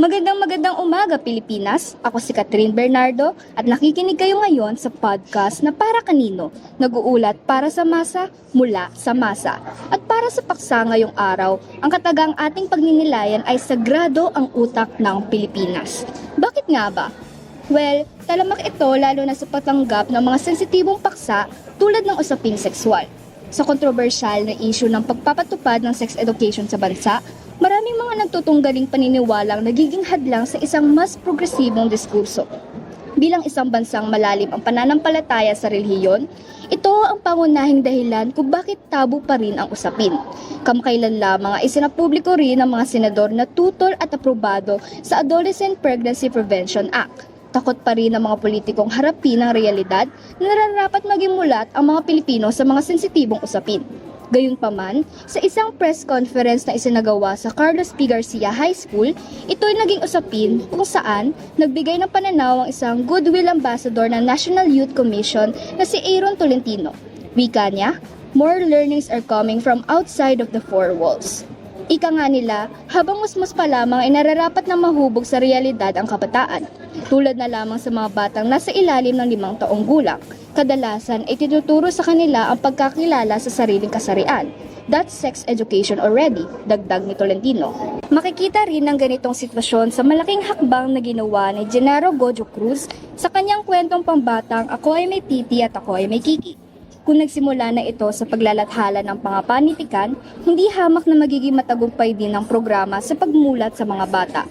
Magandang umaga Pilipinas. Ako si Catherine Bernardo at nakikinig kayo ngayon sa podcast na Para Kanino, nag-uulat para sa masa, mula sa masa. At para sa paksa ngayong araw, ang katagang ating pagninilayan ay sagrado ang utak ng Pilipinas. Bakit nga ba? Well, talamak ito lalo na sa patanggap ng mga sensitibong paksa tulad ng usaping sexual. Sa kontrobersyal na issue ng pagpapatupad ng sex education sa bansa, maraming mga nagtutunggaling paniniwalang nagiging hadlang sa isang mas progresibong diskurso. Bilang isang bansang malalim ang pananampalataya sa relihiyon, ito ang pangunahing dahilan kung bakit tabu pa rin ang usapin. Kamakailan lamang ay isinapubliko rin ng mga senador na tutol at aprobado sa Adolescent Pregnancy Prevention Act. Takot pa rin ang mga politikong harapin ang realidad na nararapat maging mulat ang mga Pilipino sa mga sensitibong usapin. Gayunpaman, sa isang press conference na isinagawa sa Carlos P. Garcia High School, ito'y naging usapin kung saan nagbigay ng pananaw ang isang goodwill ambassador ng National Youth Commission na si Aaron Tolentino. Wika niya, more learnings are coming from outside of the four walls. Ika nga nila, habang musmus pa lamang ay nararapat na mahubog sa realidad ang kabataan. Tulad na lamang sa mga batang nasa ilalim ng 5 taong gulang, kadalasan ay tinuturo sa kanila ang pagkakilala sa sariling kasarian. That's sex education already, dagdag ni Tolentino. Makikita rin ang ganitong sitwasyon sa malaking hakbang na ginawa ni Genaro Gojo Cruz sa kanyang kwentong pambatang Ako ay may titi at ako ay may kiki. Kung nagsimula na ito sa paglalathala ng pangapanitikan, hindi hamak na magiging matagumpay din ang programa sa pagmulat sa mga bata.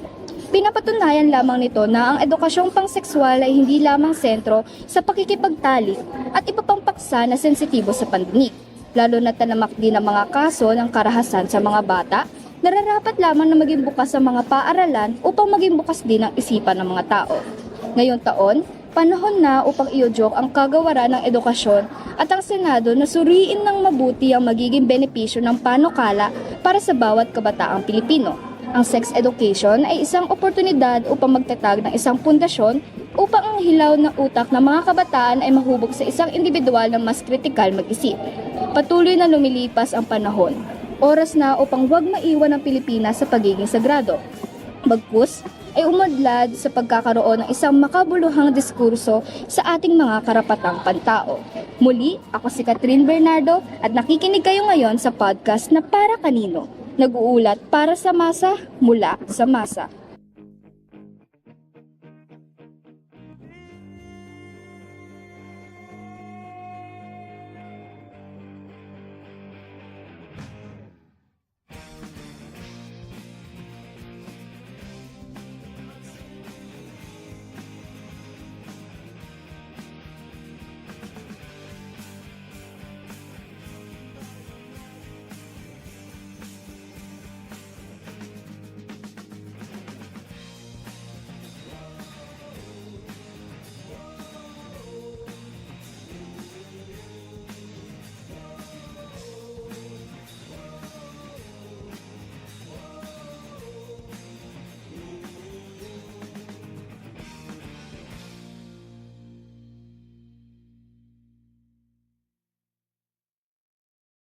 Pinapatunayan lamang nito na ang edukasyong pangsekswal ay hindi lamang sentro sa pakikipagtalik at iba pang paksa na sensitibo sa pandinig. Lalo na talamak din ang mga kaso ng karahasan sa mga bata, nararapat lamang na maging bukas ang mga paaralan upang maging bukas din ang isipan ng mga tao. Ngayong taon, panahon na upang iudyok ang kagawaran ng edukasyon at ang Senado na suriin ng mabuti ang magiging benepisyo ng panukala para sa bawat kabataang Pilipino. Ang sex education ay isang oportunidad upang magtatag ng isang pundasyon upang ang hilaw na utak ng mga kabataan ay mahubog sa isang individual na mas kritikal mag-isip. Patuloy na lumilipas ang panahon. Oras na upang huwag maiwan ang Pilipinas sa pagiging sagrado. Bagkus ay umadlad sa pagkakaroon ng isang makabuluhang diskurso sa ating mga karapatang pantao. Muli, ako si Catherine Bernardo at nakikinig kayo ngayon sa podcast na Para Kanino, nag-uulat para sa masa, mula sa masa.